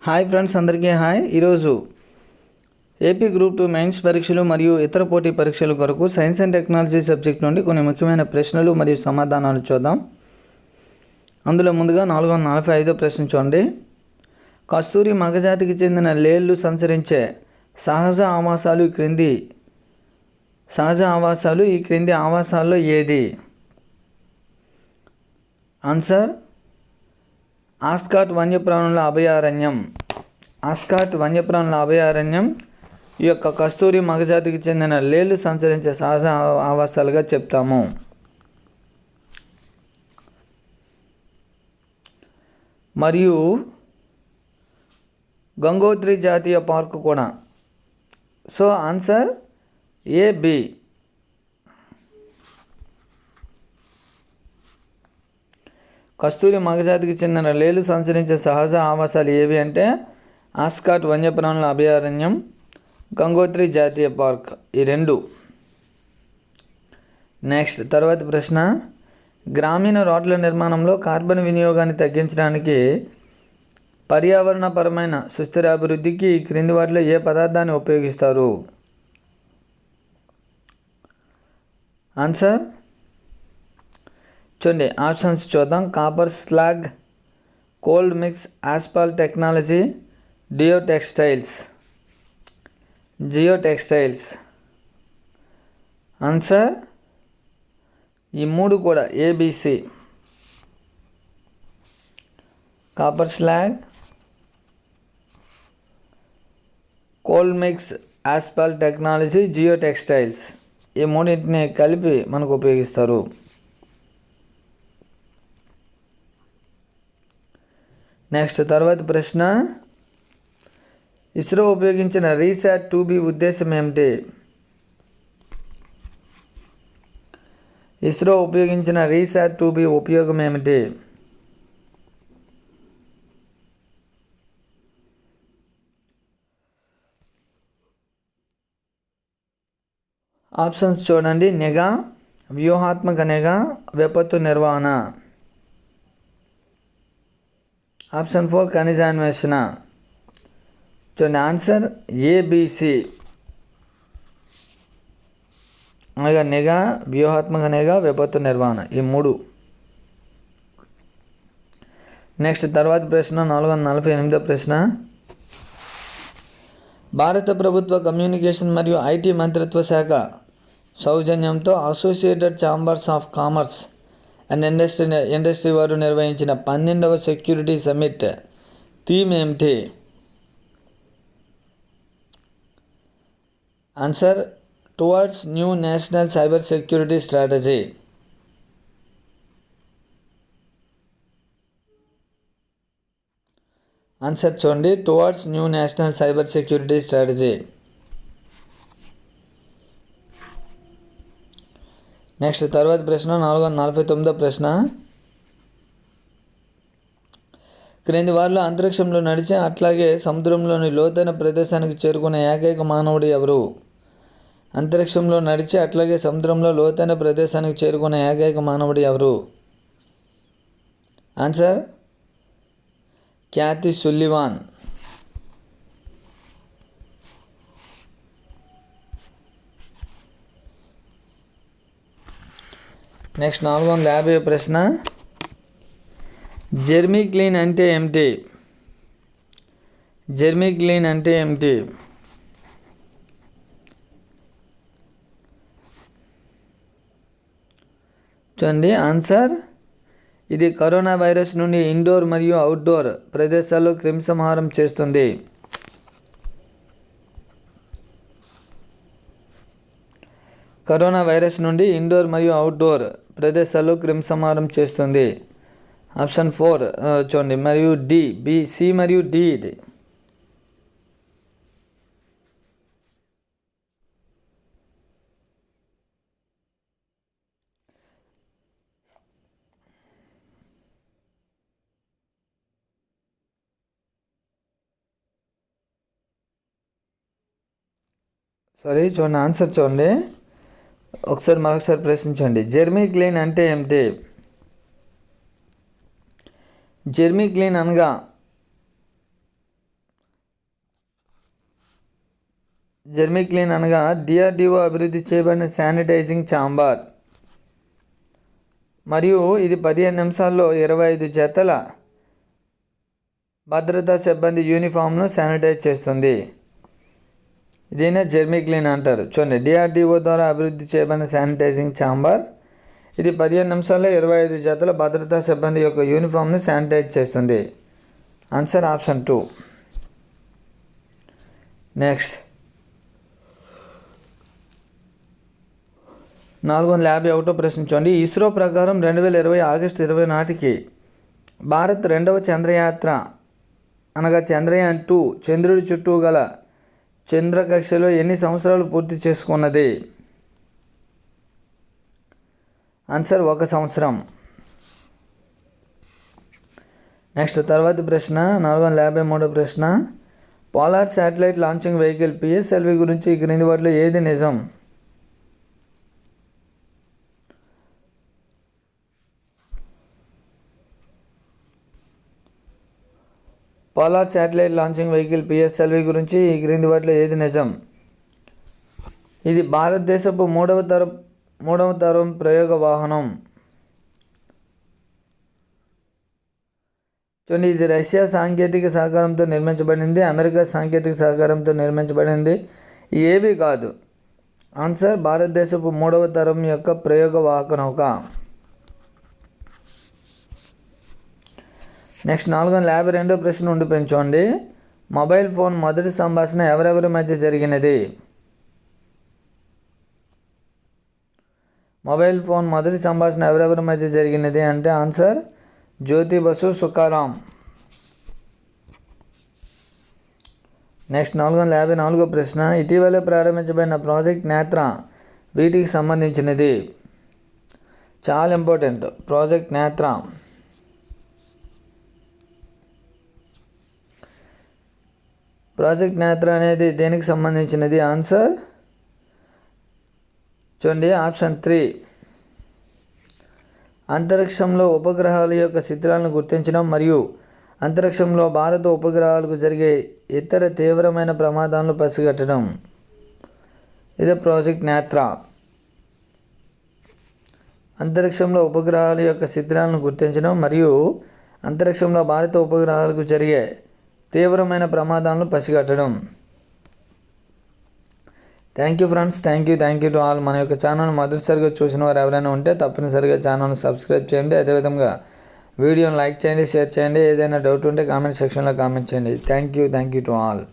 Hi friends, అందరికీ hi. ఈరోజు AP group 2 mains పరీక్షలు మరియు ఇతర పోటీ పరీక్షల కొరకు సైన్స్ అండ్ టెక్నాలజీ సబ్జెక్ట్ నుండి కొన్ని ముఖ్యమైన ప్రశ్నలు మరియు సమాధానాలు చూద్దాం. అందులో ముందుగా 445వ ప్రశ్న చూడండి. కస్తూరి మగజాతికి చెందిన లేళ్ళు సంచరించే సహజ ఆవాసాలు ఈ క్రింది ఆవాసాల్లో ఏది? ఆన్సర్ ఆస్కాట్ వన్యప్రాణుల అభయారణ్యం ఈ యొక్క కస్తూరి మగజాతికి చెందిన లేళ్ళు సంచరించే సహజ ఆవాసాలుగా చెప్తాము. మరియు గంగోత్రి జాతీయ పార్కు కూడా. So answer AB. కస్తూరి మగజాతికి చెందిన లేళ్ళు సంచరించే సహజ ఆవాసాలు ఏవి అంటే ఆస్కాట్ వన్యప్రాణుల అభయారణ్యం, గంగోత్రి జాతీయ పార్క్, ఈ రెండు. నెక్స్ట్ తర్వాతి ప్రశ్న, గ్రామీణ రోడ్ల నిర్మాణంలో కార్బన్ వినియోగాన్ని తగ్గించడానికి పర్యావరణపరమైన సుస్థిర అభివృద్ధికి ఈ క్రింది వాటిలో ఏ పదార్థాన్ని ఉపయోగిస్తారు? ఆన్సర్ చూడండి, ఆప్షన్స్ చూద్దాం. Copper slag, cold mix asphalt technology, geotextiles. Answer ఈ మూడు కూడా ABC. Copper slag, cold mix asphalt technology, geotextiles, ఈ మూడింటిని కలిపి మనకు ఉపయోగిస్తారు. నెక్స్ట్ తర్వాతి ప్రశ్న, ఇస్రో ఉపయోగించిన రీశాట్-2B ఉద్దేశం ఏమిటి? ఇస్రో ఉపయోగించిన రీశాట్-2B ఉపయోగం ఏమిటి? ఆప్షన్స్ చూడండి. నిఘా, వ్యూహాత్మక నిఘా, విపత్తు నిర్వహణ. ఆప్షన్ 4 ఖనిజాన్వేషణ. చూడండి, ఆన్సర్ ABC. అనగా నిఘా, వ్యూహాత్మక నిఘా, విపత్తు నిర్వహణ, ఈ మూడు. నెక్స్ట్ తర్వాత ప్రశ్న 448వ ప్రశ్న, భారత ప్రభుత్వ కమ్యూనికేషన్ మరియు IT మంత్రిత్వ శాఖ సౌజన్యంతో associated chambers of commerce and industry వారు నిర్వహించిన 12వ సెక్యూరిటీ సమ్మిట్ థీమ్ ఏమిటి? Answer towards new national cyber security strategy. Answer చూడండి, towards new national cyber security strategy. Next తర్వాత ప్రశ్న 449వ ప్రశ్న, క్రింది వారిలో అంతరిక్షంలో నడిచి అట్లాగే సముద్రంలోని లోతైన ప్రదేశానికి చేరుకునే ఏకైక మానవుడు ఎవరు? అంతరిక్షంలో నడిచి అట్లాగే సముద్రంలో లోతైన ప్రదేశానికి చేరుకునే ఏకైక మానవుడు ఎవరు? Answer Kathy Sullivan. నెక్స్ట్ 450వ ప్రశ్న, జెర్మీక్లీన్ అంటే ఏమిటి? చూడండి, ఆన్సర్ ఇది కరోనా వైరస్ నుండి ఇండోర్ మరియు అవుట్డోర్ ప్రదేశాల్లో క్రిమిసంహారం చేస్తుంది. కరోనా వైరస్ నుండి ఇండోర్ మరియు అవుట్డోర్ ప్రదేశాల్లో క్రిమిసంహారం చేస్తుంది. ఆప్షన్ 4 చూడండి, మరియు C మరియు D ఇది. చూడండి, ఆన్సర్ చూడండి, మరొకసారి ప్రశ్నించండి. జెర్మీక్లీన్ అంటే ఏమిటి? జెర్మీక్లీన్ అనగా జెర్మిక్లిన్ అనగా డిఆర్డిఓ అభివృద్ధి చేయబడిన శానిటైజింగ్ ఛాంబర్ మరియు ఇది 15 నిమిషాల్లో 25 జతల భద్రతా సిబ్బంది యూనిఫామ్ను శానిటైజ్ చేస్తుంది. దీనే జెర్మిక్లిన్ అంటారు. చూడండి, డిఆర్డిఓ ద్వారా అభివృద్ధి చేయబడిన శానిటైజింగ్ ఛాంబర్ ఇది 15 నిమిషాల్లో 25 జతల భద్రతా సిబ్బంది యొక్క యూనిఫామ్ను శానిటైజ్ చేస్తుంది. Answer option 2. నెక్స్ట్ 451వ ప్రశ్న చూడండి. ఇస్రో ప్రకారం 2020 ఆగస్టు 20 నాటికి భారత్ రెండవ చంద్రయాత్ర అనగా చంద్రయాన్ 2 చంద్రుడి చుట్టూ గల చంద్రకక్షలో ఎన్ని సంవత్సరాలు పూర్తి చేసుకున్నది? ఆన్సర్ 1 సంవత్సరం. నెక్స్ట్ తర్వాతి ప్రశ్న 453వ ప్రశ్న. Polar satellite launching vehicle PSLV గురించి ఈ క్రింది వాటిలో ఏది నిజం? Polar satellite launching vehicle PSLV గురించి ఈ క్రింది వాటిలో ఏది నిజం? ఇది భారతదేశపు మూడవ తరం ప్రయోగ వాహనం. చూడండి, ఇది రష్యా సాంకేతిక సహకారంతో నిర్మించబడింది, అమెరికా సాంకేతిక సహకారంతో నిర్మించబడింది. ఏవి కాదు. ఆన్సర్ భారతదేశపు మూడవ తరం యొక్క ప్రయోగ వాహక నౌక. నెక్స్ట్ 452వ ప్రశ్న ఉండిపోయింది చూడండి. మొబైల్ ఫోన్ మొదటి సంభాషణ ఎవరెవరి మధ్య జరిగినది? మొబైల్ ఫోన్ మొదటి సంభాషణ ఎవరెవరి మధ్య జరిగినది అంటే ఆన్సర్ జ్యోతి బసు, సుఖారాం. నెక్స్ట్ 454వ ప్రశ్న. ఇటీవలే ప్రారంభించబడిన ప్రాజెక్ట్ నేత్ర వీటికి సంబంధించినది? చాలా ఇంపార్టెంట్. ప్రాజెక్ట్ నేత్ర అనేది దేనికి సంబంధించినది? ఆన్సర్ చూడండి ఆప్షన్ 3. అంతరిక్షంలో ఉపగ్రహాల యొక్క చిత్రాలను గుర్తించడం మరియు అంతరిక్షంలో భారత ఉపగ్రహాలకు జరిగే ఇతర తీవ్రమైన ప్రమాదాలను పసిగట్టడం. ఇదే ప్రాజెక్ట్ నేత్ర. అంతరిక్షంలో ఉపగ్రహాల యొక్క చిత్రాలను గుర్తించడం మరియు అంతరిక్షంలో భారత ఉపగ్రహాలకు జరిగే తీవ్రమైన ప్రమాదాలను పసిగట్టడం. Thank you friends, thank you to all. మన యొక్క ఛానల్ మొదటిసారిగా చూసిన వారు ఎవరైనా ఉంటే తప్పనిసరిగా ఛానల్ని సబ్స్క్రైబ్ చేయండి. అదేవిధంగా వీడియోని లైక్ చేయండి, షేర్ చేయండి. ఏదైనా డౌట్ ఉంటే కామెంట్ సెక్షన్లో కామెంట్ చేయండి. Thank you to all.